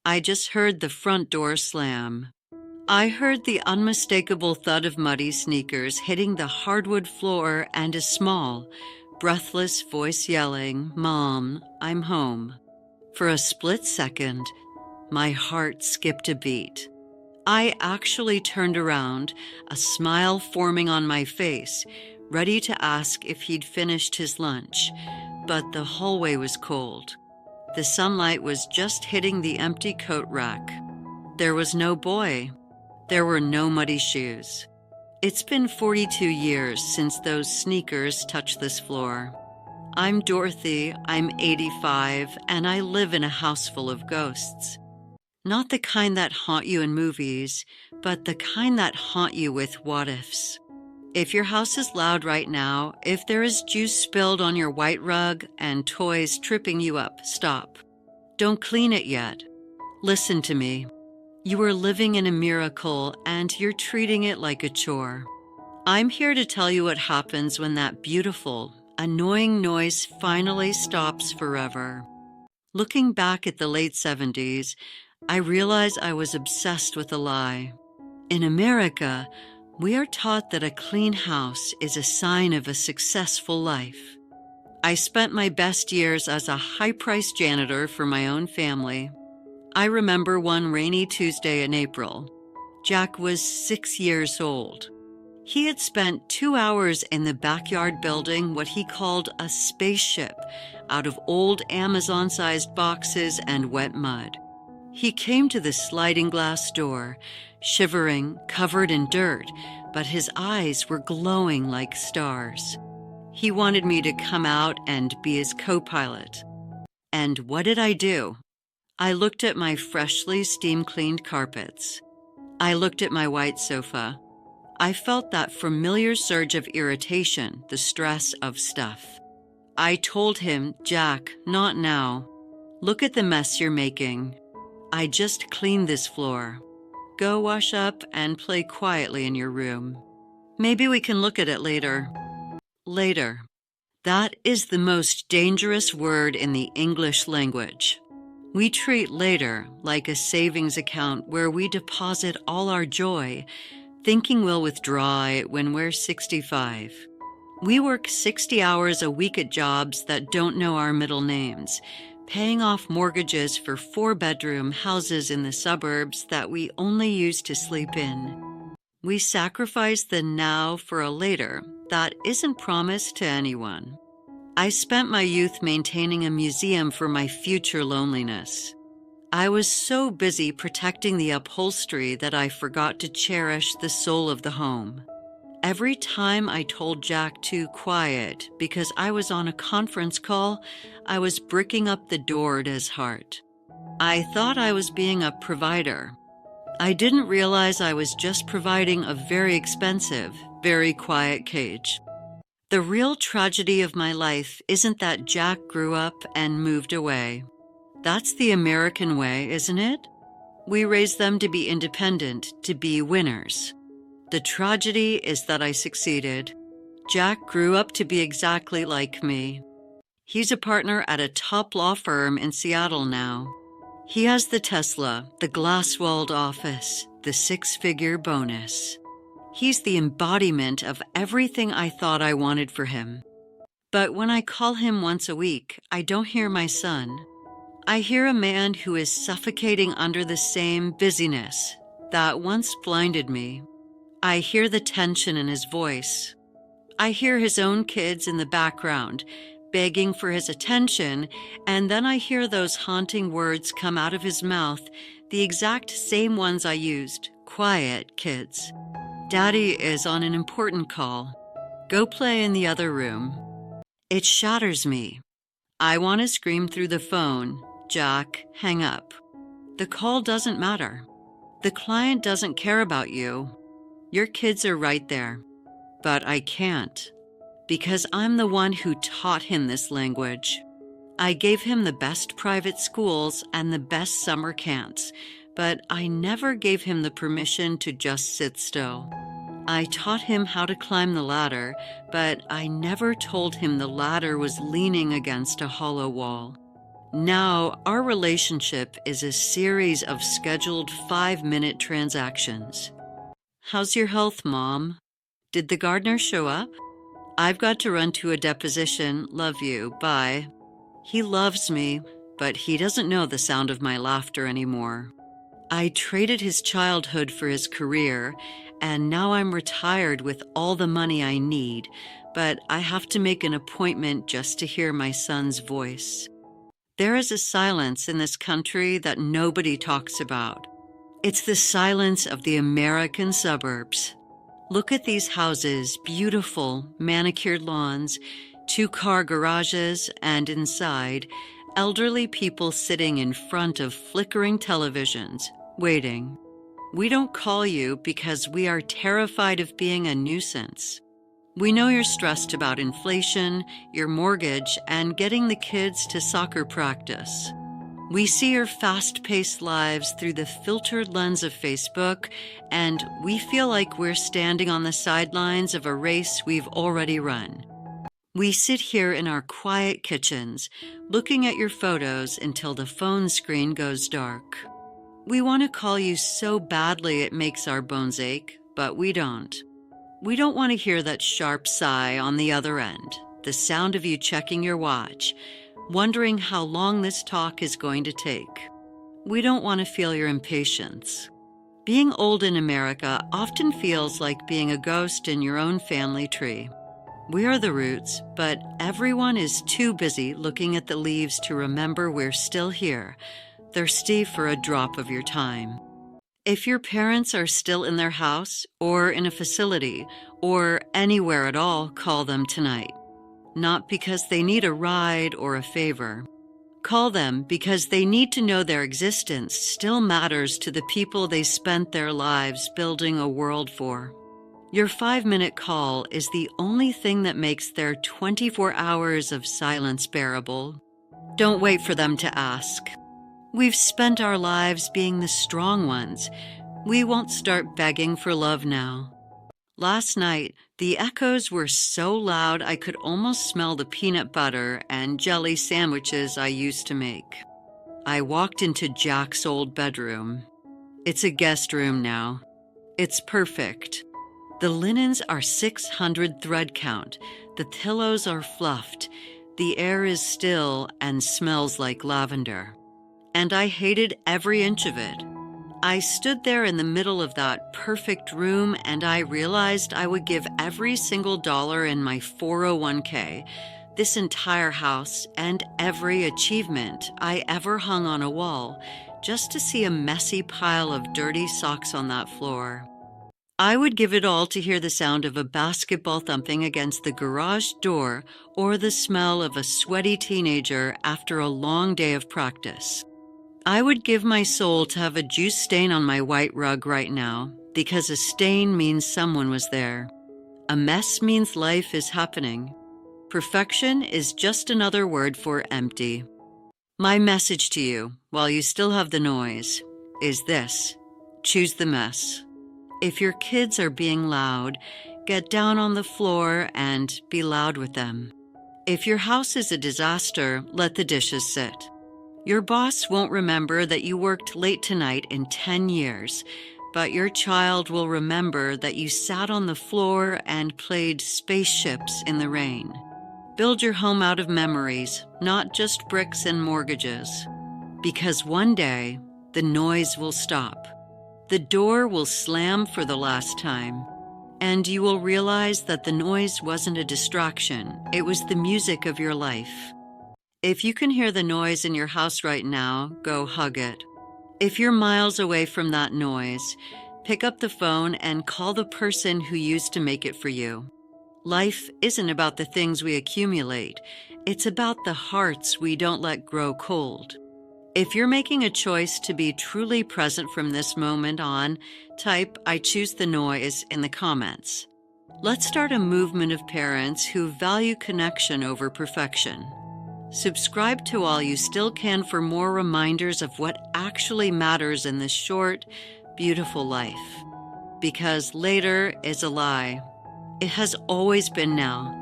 I just heard the front door slam. I heard the unmistakable thud of muddy sneakers hitting the hardwood floor and a small, breathless voice yelling, "Mom, I'm home." For a split second, my heart skipped a beat. I actually turned around, a smile forming on my face, ready to ask if he'd finished his lunch, but the hallway was cold. The sunlight was just hitting the empty coat rack. There was no boy. There were no muddy shoes. It's been 42 years since those sneakers touched this floor. I'm Dorothy, I'm 85, and I live in a house full of ghosts. Not the kind that haunt you in movies, but the kind that haunt you with what-ifs. If your house is loud right now, if there is juice spilled on your white rug and toys tripping you up, stop. Don't clean it yet. Listen to me. You are living in a miracle, and you're treating it like a chore. I'm here to tell you what happens when that beautiful, annoying noise finally stops forever. Looking back at the late 70s, I realize I was obsessed with a lie. In America, we are taught that a clean house is a sign of a successful life. I spent my best years as a high-priced janitor for my own family. I remember one rainy Tuesday in April. Jack was 6 years old. He had spent 2 hours in the backyard building what he called a spaceship out of old Amazon-sized boxes and wet mud. He came to the sliding glass door, shivering, covered in dirt, but his eyes were glowing like stars. He wanted me to come out and be his co-pilot. And what did I do? I looked at my freshly steam-cleaned carpets. I looked at my white sofa. I felt that familiar surge of irritation, the stress of stuff. I told him, "Jack, not now. Look at the mess you're making. I just cleaned this floor. Go wash up and play quietly in your room. Maybe we can look at it later." Later. That is the most dangerous word in the English language. We treat later like a savings account where we deposit all our joy, thinking we'll withdraw it when we're 65. We work 60 hours a week at jobs that don't know our middle names, paying off mortgages for 4-bedroom houses in the suburbs that we only use to sleep in. We sacrifice the now for a later that isn't promised to anyone. I spent my youth maintaining a museum for my future loneliness. I was so busy protecting the upholstery that I forgot to cherish the soul of the home. Every time I told Jack to quiet because I was on a conference call, I was bricking up the door to his heart. I thought I was being a provider. I didn't realize I was just providing a very expensive, very quiet cage. The real tragedy of my life isn't that Jack grew up and moved away. That's the American way, isn't it? We raise them to be independent, to be winners. The tragedy is that I succeeded. Jack grew up to be exactly like me. He's a partner at a top law firm in Seattle now. He has the Tesla, the glass-walled office, the 6-figure bonus. He's the embodiment of everything I thought I wanted for him. But when I call him once a week, I don't hear my son. I hear a man who is suffocating under the same busyness that once blinded me. I hear the tension in his voice. I hear his own kids in the background, begging for his attention, and then I hear those haunting words come out of his mouth, the exact same ones I used, "Quiet, kids. Daddy is on an important call. Go play in the other room." It shatters me. I want to scream through the phone, "Jack, hang up. The call doesn't matter. The client doesn't care about you. Your kids are right there." But I can't, because I'm the one who taught him this language. I gave him the best private schools and the best summer camps, but I never gave him the permission to just sit still. I taught him how to climb the ladder, but I never told him the ladder was leaning against a hollow wall. Now, our relationship is a series of scheduled 5-minute transactions. How's your health, Mom? Did the gardener show up? I've got to run to a deposition. Love you. Bye. He loves me, but he doesn't know the sound of my laughter anymore. I traded his childhood for his career, and now I'm retired with all the money I need, but I have to make an appointment just to hear my son's voice. There is a silence in this country that nobody talks about. It's the silence of the American suburbs. Look at these houses, beautiful, manicured lawns, 2-car garages, and inside, elderly people sitting in front of flickering televisions, waiting. We don't call you because we are terrified of being a nuisance. We know you're stressed about inflation, your mortgage, and getting the kids to soccer practice. We see your fast-paced lives through the filtered lens of Facebook, and we feel like we're standing on the sidelines of a race we've already run. We sit here in our quiet kitchens, looking at your photos until the phone screen goes dark. We want to call you so badly it makes our bones ache, but we don't. We don't want to hear that sharp sigh on the other end, the sound of you checking your watch, wondering how long this talk is going to take. We don't want to feel your impatience. Being old in America often feels like being a ghost in your own family tree. We are the roots, but everyone is too busy looking at the leaves to remember we're still here, thirsty for a drop of your time. If your parents are still in their house, or in a facility, or anywhere at all, call them tonight. Not because they need a ride or a favor. Call them because they need to know their existence still matters to the people they spent their lives building a world for. Your 5-minute call is the only thing that makes their 24 hours of silence bearable. Don't wait for them to ask. We've spent our lives being the strong ones. We won't start begging for love now. Last night, the echoes were so loud I could almost smell the peanut butter and jelly sandwiches I used to make. I walked into Jack's old bedroom. It's a guest room now. It's perfect. The linens are 600 thread count. The pillows are fluffed. The air is still and smells like lavender. And I hated every inch of it. I stood there in the middle of that perfect room and I realized I would give every single dollar in my 401k, this entire house, and every achievement I ever hung on a wall, just to see a messy pile of dirty socks on that floor. I would give it all to hear the sound of a basketball thumping against the garage door or the smell of a sweaty teenager after a long day of practice. I would give my soul to have a juice stain on my white rug right now, because a stain means someone was there. A mess means life is happening. Perfection is just another word for empty. My message to you, while you still have the noise, is this: choose the mess. If your kids are being loud, get down on the floor and be loud with them. If your house is a disaster, let the dishes sit. Your boss won't remember that you worked late tonight in 10 years, but your child will remember that you sat on the floor and played spaceships in the rain. Build your home out of memories, not just bricks and mortgages. Because one day, the noise will stop. The door will slam for the last time, and you will realize that the noise wasn't a distraction. It was the music of your life. If you can hear the noise in your house right now, go hug it. If you're miles away from that noise, pick up the phone and call the person who used to make it for you. Life isn't about the things we accumulate. It's about the hearts we don't let grow cold. If you're making a choice to be truly present from this moment on, type "I choose the noise" in the comments. Let's start a movement of parents who value connection over perfection. Subscribe to All You Still Can for more reminders of what actually matters in this short, beautiful life. Because later is a lie. It has always been now.